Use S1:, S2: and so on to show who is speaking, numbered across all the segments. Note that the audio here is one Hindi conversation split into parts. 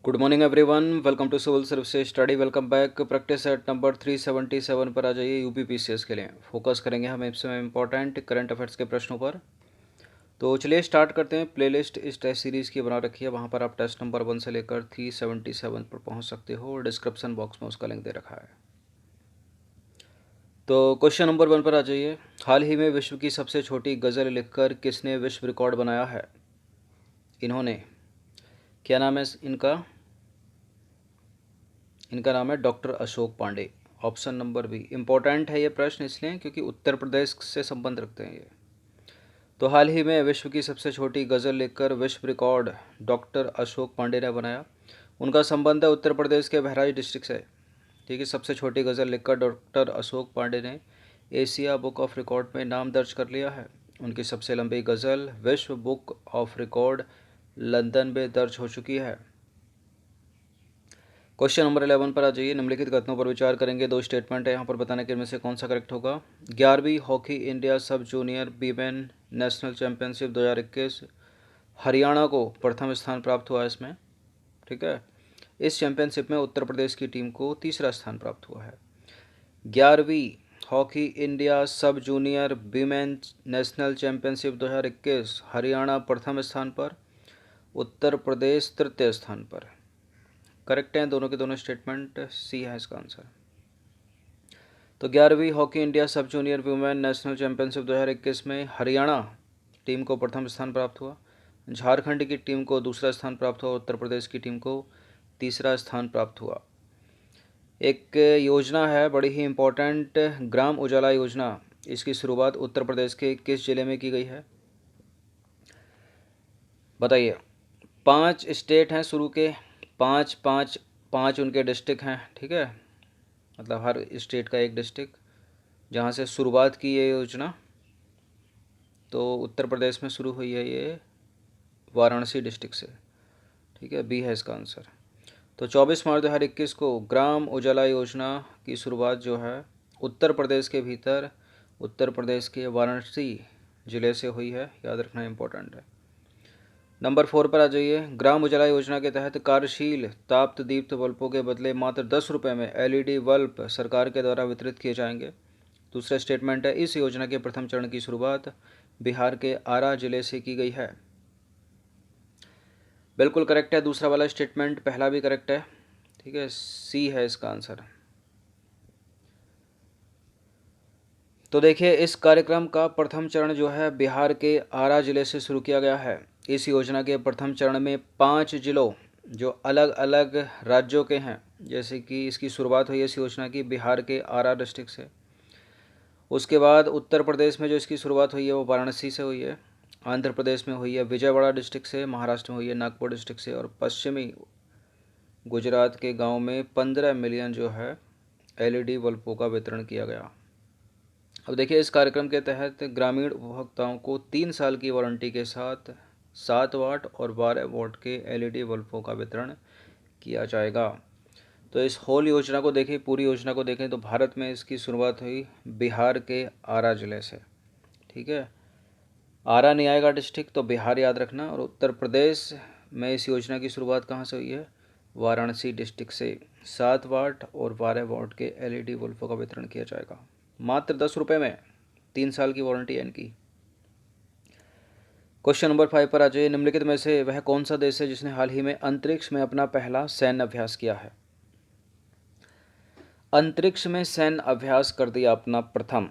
S1: Good morning everyone, welcome to civil services study. Welcome back. Practice set number 377 पर आ जाइए। यूपीपीसीएस के लिए फोकस करेंगे हम इसमें इंपॉर्टेंट करंट अफेयर्स के प्रश्नों पर। तो चलिए स्टार्ट करते हैं। प्लेलिस्ट इस टेस्ट सीरीज़ की बना रखी है, वहाँ पर आप टेस्ट नंबर 1 से लेकर 377 पर पहुँच सकते हो और डिस्क्रिप्शन बॉक्स में उसका लिंक दे रखा है। तो क्वेश्चन नंबर 1 पर आ जाइए। हाल ही में विश्व की सबसे छोटी गज़ल लिखकर किसने विश्व रिकॉर्ड बनाया है? इन्होंने, क्या नाम है इनका नाम है doctor Ashok Pandey. Option number B. Important है ये प्रश्न इसलिए क्योंकि उत्तर प्रदेश से संबंध रखते हैं ये। तो हाल ही में विश्व की सबसे छोटी गज़ल लिखकर विश्व रिकॉर्ड डॉक्टर अशोक पांडे ने बनाया। उनका संबंध है उत्तर प्रदेश के बहराइच डिस्ट्रिक्ट से। ठीक है, सबसे छोटी गज़ल लिखकर डॉक्टर अशोक पांडे ने एशिया बुक ऑफ रिकॉर्ड में नाम दर्ज कर लिया है। उनकी सबसे लंबी गज़ल विश्व बुक ऑफ रिकॉर्ड लंदन में दर्ज हो चुकी है। क्वेश्चन नंबर 11 पर आ जाइए। निम्नलिखित कथनों पर विचार करेंगे। दो स्टेटमेंट है यहाँ पर, बताने के इनमें से कौन सा करेक्ट होगा। 11वीं हॉकी इंडिया सब junior women national championship 2021 Haryana को प्रथम स्थान प्राप्त हुआ है इसमें। ठीक है, इस चैंपियनशिप में उत्तर प्रदेश की टीम को तीसरा स्थान प्राप्त हुआ है। 11वीं हॉकी इंडिया सब junior women national championship 2021 Haryana प्रथम स्थान पर, उत्तर प्रदेश तृतीय स्थान पर। करेक्ट हैं दोनों के दोनों स्टेटमेंट, सी है इसका आंसर। तो 11वीं हॉकी इंडिया सब जूनियर वुमेन नेशनल चैंपियनशिप 2021 में हरियाणा टीम को प्रथम स्थान प्राप्त हुआ, झारखंड की टीम को दूसरा स्थान प्राप्त हुआ, उत्तर प्रदेश की टीम को तीसरा स्थान प्राप्त हुआ। एक योजना है बड़ी ही इम्पोर्टेंट, ग्राम उजाला योजना। इसकी शुरुआत उत्तर प्रदेश के किस जिले में की गई है? बताइए। 5 स्टेट हैं शुरू के, पाँच पाँच पाँच उनके डिस्ट्रिक्ट हैं। ठीक है, मतलब हर स्टेट का एक डिस्ट्रिक्ट जहाँ से शुरुआत की ये योजना। तो उत्तर प्रदेश में शुरू हुई है ये वाराणसी डिस्ट्रिक्ट से। ठीक है, बी है इसका आंसर। तो 24 मार्च 2021 को ग्राम उजाला योजना की शुरुआत जो है उत्तर प्रदेश के भीतर, उत्तर प्रदेश के वाराणसी ज़िले से हुई है। याद रखना इम्पोर्टेंट है। नंबर 4 पर आ जाइए। ग्राम उजाला योजना के तहत कार्यशील ताप्त दीप्त बल्बों के बदले मात्र 10 रुपये में एलईडी बल्ब सरकार के द्वारा वितरित किए जाएंगे। दूसरा स्टेटमेंट है, इस योजना के प्रथम चरण की शुरुआत बिहार के आरा जिले से की गई है। बिल्कुल करेक्ट है दूसरा वाला स्टेटमेंट, पहला भी करेक्ट है। ठीक है, सी है इसका आंसर। तो देखिए, इस कार्यक्रम का प्रथम चरण जो है बिहार के आरा जिले से शुरू किया गया है। इस योजना के प्रथम चरण में 5 जिलों जो अलग अलग राज्यों के हैं, जैसे कि इसकी शुरुआत हुई है इस योजना की बिहार के आरा डिस्ट्रिक्ट से। उसके बाद उत्तर प्रदेश में जो इसकी शुरुआत हुई है वो वाराणसी से हुई है, आंध्र प्रदेश में हुई है विजयवाड़ा डिस्ट्रिक्ट से, महाराष्ट्र में हुई है नागपुर डिस्ट्रिक्ट से, और पश्चिमी गुजरात के गांव में 15 मिलियन जो है एलईडी बल्बों का वितरण किया गया। अब देखिए, इस कार्यक्रम के तहत ग्रामीण उपभोक्ताओं को 3 साल की वारंटी के साथ 7 वाट और 12 वाट के एलईडी बल्बों का वितरण किया जाएगा। तो इस होल योजना को देखें, पूरी योजना को देखें तो भारत में इसकी शुरुआत हुई बिहार के आरा ज़िले से। ठीक है, आरा नहीं आएगा डिस्ट्रिक्ट तो बिहार याद रखना। और उत्तर प्रदेश में इस योजना की शुरुआत कहाँ से हुई है? वाराणसी डिस्ट्रिक्ट से। 7 वाट और 12 वाट के एलईडी बल्बों का वितरण किया जाएगा मात्र 10 रुपये में। 3 साल की वारंटी है इनकी। क्वेश्चन नंबर 5 पर आ जाइए। निम्नलिखित में से वह कौन सा देश है जिसने हाल ही में अंतरिक्ष में अपना पहला सैन्य अभ्यास किया है? अंतरिक्ष में सैन्य अभ्यास कर दिया अपना प्रथम,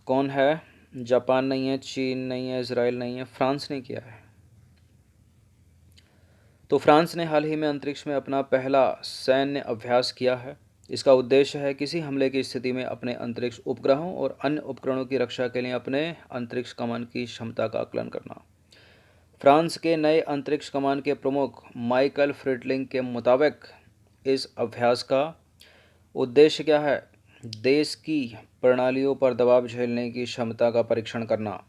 S1: कौन है? जापान नहीं है, चीन नहीं है, इजराइल नहीं है, फ्रांस ने किया है। तो फ्रांस ने हाल ही में अंतरिक्ष में अपना पहला सैन्य अभ्यास किया है। इसका उद्देश्य है किसी हमले की स्थिति में अपने अंतरिक्ष उपग्रहों और अन्य उपकरणों की रक्षा के लिए अपने अंतरिक्ष कमान की क्षमता का आकलन करना। फ्रांस के नए अंतरिक्ष कमान के प्रमुख माइकल फ्रिडलिंग के मुताबिक इस अभ्यास का उद्देश्य क्या है? देश की प्रणालियों पर दबाव झेलने की क्षमता का परीक्षण करना।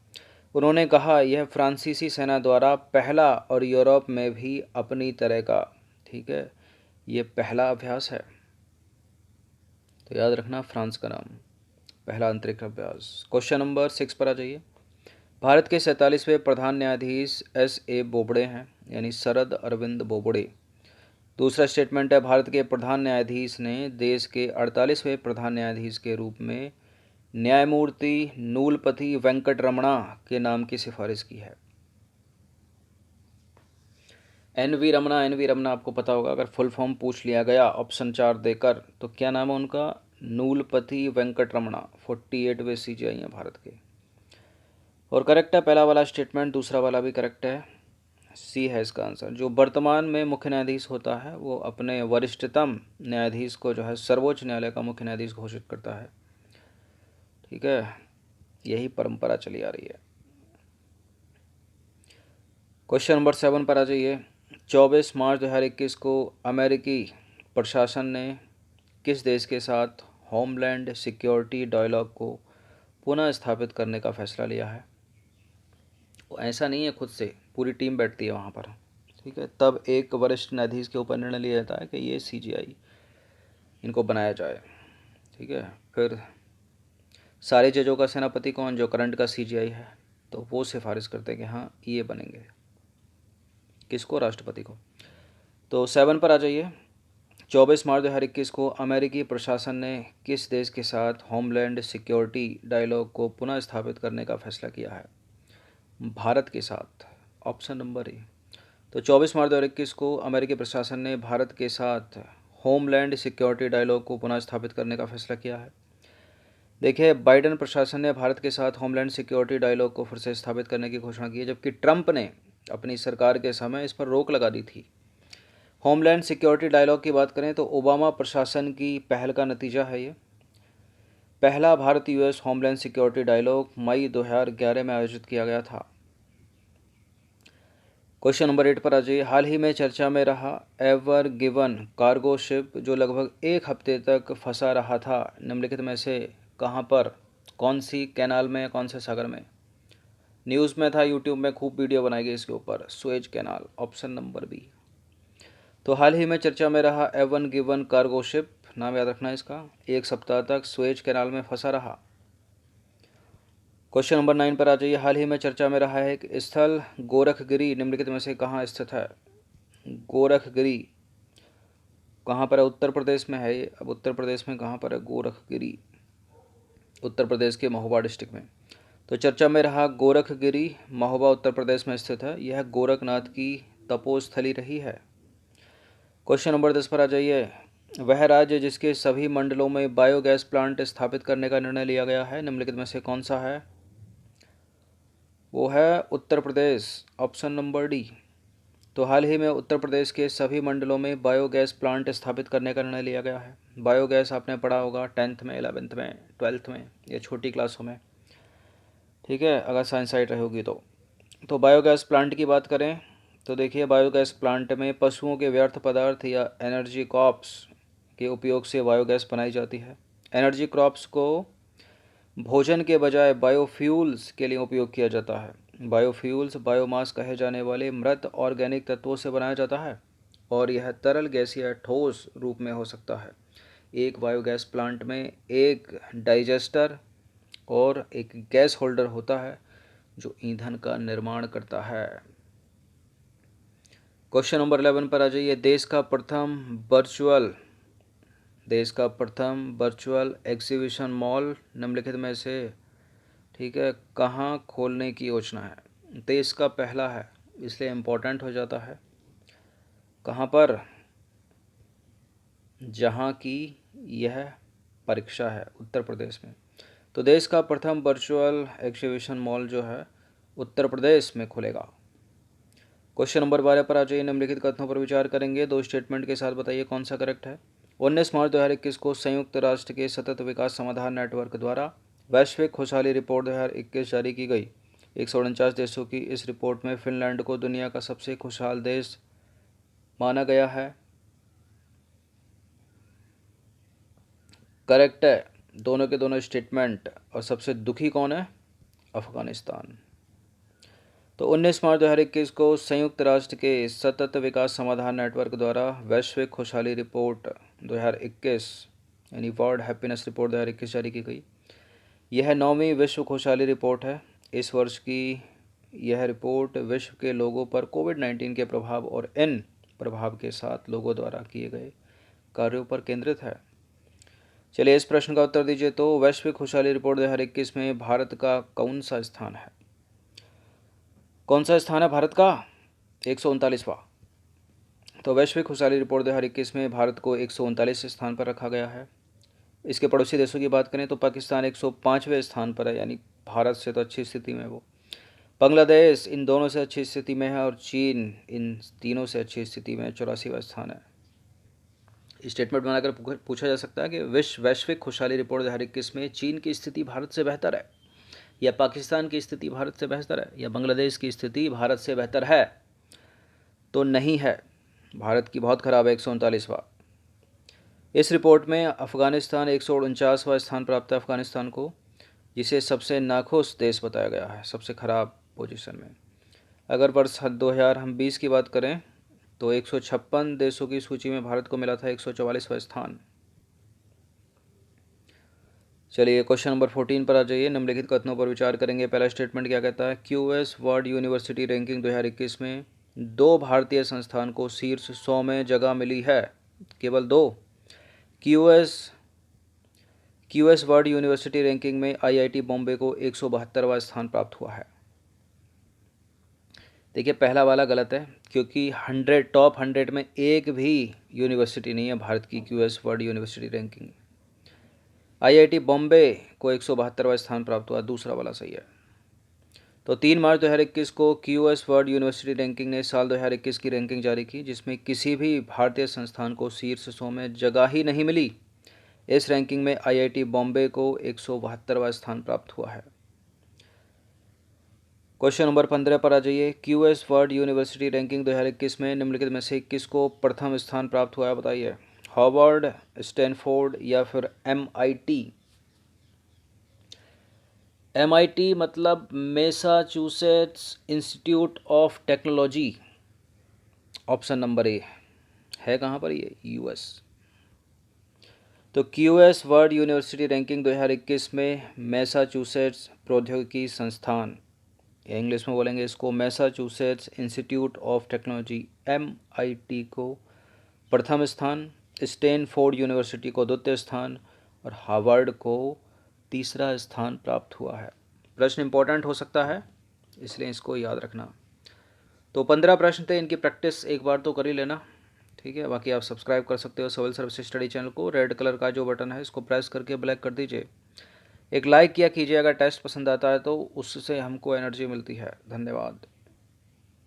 S1: उन्होंने कहा यह फ्रांसीसी सेना द्वारा पहला और यूरोप में भी अपनी तरह का, ठीक है, ये पहला अभ्यास है। तो याद रखना फ्रांस का नाम, पहला अंतरिक्ष अभ्यास। क्वेश्चन नंबर 6 पर आ जाइए। भारत के 47वें प्रधान न्यायाधीश एस ए बोबड़े हैं, यानी शरद अरविंद बोबड़े। दूसरा स्टेटमेंट है, भारत के प्रधान न्यायाधीश ने देश के 48वें प्रधान न्यायाधीश के रूप में न्यायमूर्ति नूलपति वेंकट रमणा के नाम की सिफारिश की है। एन वी रमना आपको पता होगा, अगर फुल फॉर्म पूछ लिया गया ऑप्शन 4 देकर तो क्या नाम है उनका? नूलपति वेंकट रमणा। 48वें CJI हैं भारत के। और करेक्ट है पहला वाला स्टेटमेंट, दूसरा वाला भी करेक्ट है, सी है इसका आंसर। जो वर्तमान में मुख्य न्यायाधीश होता है वो अपने वरिष्ठतम न्यायाधीश को जो है सर्वोच्च न्यायालय का मुख्य न्यायाधीश घोषित करता है। ठीक है, यही परंपरा चली आ रही है। क्वेश्चन नंबर 7 पर आ जाइए। 24 मार्च 2021 को अमेरिकी प्रशासन ने किस देश के साथ होमलैंड सिक्योरिटी डायलॉग को पुनः स्थापित करने का फैसला लिया है? वो ऐसा नहीं है खुद से, पूरी टीम बैठती है वहाँ पर। ठीक है, तब एक वरिष्ठ न्यायाधीश के ऊपर निर्णय लिया जाता है कि ये CJI इनको बनाया जाए। ठीक है, फिर सारे जजों का सेनापति कौन? जो करंट का CJI है, तो वो सिफारिश करते हैं कि हाँ ये बनेंगे। किसको? राष्ट्रपति को। तो 7 पर आ जाइए। 24 मार्च 2021 को अमेरिकी प्रशासन ने किस देश के साथ होमलैंड सिक्योरिटी डायलॉग को पुनः स्थापित करने का फैसला किया है? भारत के साथ, ऑप्शन नंबर ए। तो 24 मार्च 2021 को अमेरिकी प्रशासन ने भारत के साथ होमलैंड सिक्योरिटी डायलॉग को पुनः स्थापित करने का फैसला किया है। देखिए, बाइडेन प्रशासन ने भारत के साथ होमलैंड सिक्योरिटी डायलॉग को फिर से स्थापित करने की घोषणा की है, जबकि ट्रंप ने अपनी सरकार के समय इस पर रोक लगा दी थी। होमलैंड सिक्योरिटी डायलॉग की बात करें तो ओबामा प्रशासन की पहल का नतीजा है ये। पहला Bharat US homeland security dialogue मई 2011 में आयोजित किया गया था। क्वेश्चन नंबर 8 पर आ जाइए। हाल ही में चर्चा में रहा एवर गिवन कार्गो शिप जो लगभग 1 हफ्ते तक फंसा रहा था, निम्नलिखित में से कहाँ पर, कौन सी कैनाल में, कौन से सागर में? न्यूज़ में था, यूट्यूब में खूब वीडियो बनाई गई इसके ऊपर। Suez canal, option number B. तो हाल ही में चर्चा में रहा एवन गिवन कार्गो शिप, नाम याद रखना इसका, 1 सप्ताह तक सुएज कैनाल में फंसा रहा। क्वेश्चन नंबर 9 पर आ जाइए। हाल ही में चर्चा में रहा है कि स्थल गोरखगिरी निम्नलिखित में से कहाँ स्थित है? गोरखगिरी कहाँ पर है? उत्तर प्रदेश में है ये। अब उत्तर प्रदेश में कहाँ पर है गोरखगिरी? उत्तर प्रदेश के महोबा डिस्ट्रिक्ट में। तो चर्चा में रहा गोरखगिरी महोबा उत्तर प्रदेश में स्थित है। यह गोरखनाथ की तपोस्थली रही है। क्वेश्चन नंबर 10 पर आ जाइए। वह राज्य जिसके सभी मंडलों में बायोगैस प्लांट स्थापित करने का निर्णय लिया गया है, निम्नलिखित में से कौन सा है? वो है Uttar Pradesh, option number D. तो हाल ही में उत्तर प्रदेश के सभी मंडलों में बायोगैस प्लांट स्थापित करने का निर्णय लिया गया है। बायोगैस आपने पढ़ा होगा 10th में, 11th में, 12th में या छोटी क्लासों में। ठीक है, अगर साइंस साइड रहोगी तो बायोगैस प्लांट की बात करें तो देखिए, बायोगैस प्लांट में पशुओं के व्यर्थ पदार्थ या एनर्जी क्रॉप्स के उपयोग से बायोगैस बनाई जाती है। एनर्जी क्रॉप्स को भोजन के बजाय बायोफ्यूल्स के लिए उपयोग किया जाता है। बायोफ्यूल्स बायोमास कहे जाने वाले मृत ऑर्गेनिक तत्वों से बनाया जाता है और यह तरल गैस या ठोस रूप में हो सकता है। एक बायोगैस प्लांट में एक डाइजेस्टर और एक गैस होल्डर होता है जो ईंधन का निर्माण करता है। क्वेश्चन नंबर 11 पर आ जाइए। देश का प्रथम वर्चुअल एग्जीबिशन मॉल निम्नलिखित में से, ठीक है, कहाँ खोलने की योजना है? देश का पहला है, इसलिए इम्पोर्टेंट हो जाता है। कहाँ पर? जहाँ की यह परीक्षा है, उत्तर प्रदेश में। तो देश का प्रथम वर्चुअल एग्जीबिशन मॉल जो है उत्तर प्रदेश में खुलेगा। क्वेश्चन नंबर 12 पर आ जाइए। निम्नलिखित कथनों पर विचार करेंगे, 2 स्टेटमेंट के साथ बताइए कौन सा करेक्ट है। 19 मार्च 2021 को संयुक्त राष्ट्र के सतत विकास समाधान नेटवर्क द्वारा वैश्विक खुशहाली रिपोर्ट 2021 जारी की गई। 149 देशों की इस रिपोर्ट में फिनलैंड को दुनिया का सबसे खुशहाल देश माना गया है। करेक्ट है दोनों के दोनों स्टेटमेंट। और सबसे दुखी कौन है? अफगानिस्तान। तो 19 मार्च 2021 को संयुक्त राष्ट्र के सतत विकास समाधान नेटवर्क द्वारा वैश्विक खुशहाली रिपोर्ट 2021 यानी वर्ल्ड हैप्पीनेस रिपोर्ट 2021 जारी की गई। यह 9वीं विश्व खुशहाली रिपोर्ट है। इस वर्ष की यह रिपोर्ट विश्व के लोगों पर कोविड-19 के प्रभाव और इन प्रभाव के साथ लोगों द्वारा किए गए कार्यों पर केंद्रित है। चलिए इस प्रश्न का उत्तर दीजिए। तो वैश्विक खुशहाली रिपोर्ट 2021 में भारत का कौन सा स्थान है? कौन सा स्थान है भारत का? 139वां। तो वैश्विक खुशहाली रिपोर्ट 2021 में भारत को 139 स्थान पर रखा गया है। इसके पड़ोसी देशों की बात करें तो पाकिस्तान 105वें स्थान पर है, यानी भारत से तो अच्छी स्थिति में है वो। बांग्लादेश इन दोनों से अच्छी स्थिति में है और चीन इन तीनों से अच्छी स्थिति में 84वां स्थान है। स्टेटमेंट बनाकर पूछा जा सकता है कि वैश्विक खुशहाली रिपोर्ट 2021 में चीन की स्थिति भारत से बेहतर है, या पाकिस्तान की स्थिति भारत से बेहतर है, या बांग्लादेश की स्थिति भारत से बेहतर है? तो नहीं है, भारत की बहुत खराब है, 139वां। इस रिपोर्ट में अफ़गानिस्तान 149वां स्थान प्राप्त है अफ़गानिस्तान को, जिसे सबसे नाखुश देश बताया गया है, सबसे ख़राब पोजीशन में। अगर वर्ष 2020 की बात करें तो 156 देशों की सूची में भारत को मिला था 144वां स्थान। चलिए क्वेश्चन नंबर 14 पर आ जाइए। निम्नलिखित कथनों पर विचार करेंगे। पहला स्टेटमेंट क्या कहता है? QS वर्ल्ड यूनिवर्सिटी रैंकिंग 2021 में 2 भारतीय संस्थान को शीर्ष 100 में जगह मिली है। केवल 2। QS वर्ल्ड यूनिवर्सिटी रैंकिंग में IIT बॉम्बे को 172वां स्थान प्राप्त हुआ है। देखिए पहला वाला गलत है, क्योंकि टॉप 100 में एक भी यूनिवर्सिटी नहीं है भारत की QS world university ranking. IIT Bombay को 172वां स्थान प्राप्त हुआ, दूसरा वाला सही है। तो 3 मार्च 2021 को QS वर्ल्ड यूनिवर्सिटी रैंकिंग ने साल 2021 की रैंकिंग जारी की, जिसमें किसी भी भारतीय संस्थान को शीर्ष 100 में जगह ही नहीं मिली। इस रैंकिंग में IIT बॉम्बे को 172वां स्थान प्राप्त हुआ है। क्वेश्चन नंबर 15 पर आ जाइए। QS वर्ल्ड यूनिवर्सिटी रैंकिंग 2021 में निम्नलिखित में से किसको प्रथम स्थान प्राप्त हुआ है? बताइए। हार्वर्ड, स्टैनफोर्ड या फिर MIT? MIT मतलब Massachusetts institute of technology. Option number A है कहाँ पर? ये US। तो QS वर्ल्ड यूनिवर्सिटी रैंकिंग 2021 में मैसाचुसेट्स प्रौद्योगिकी संस्थान, या इंग्लिश में बोलेंगे इसको Massachusetts institute of technology MIT को प्रथम स्थान, स्टैनफोर्ड यूनिवर्सिटी को द्वितीय स्थान और हार्वर्ड को तीसरा स्थान प्राप्त हुआ है। प्रश्न इंपॉर्टेंट हो सकता है, इसलिए इसको याद रखना। तो 15 प्रश्न थे, इनकी प्रैक्टिस एक बार तो कर ही लेना, ठीक है। बाकी आप सब्सक्राइब कर सकते हो सिविल सर्विस स्टडी चैनल को। रेड कलर का जो बटन है इसको प्रेस करके ब्लैक कर दीजिए। एक लाइक किया कीजिए अगर टेस्ट पसंद आता है तो, उससे हमको एनर्जी मिलती है। धन्यवाद।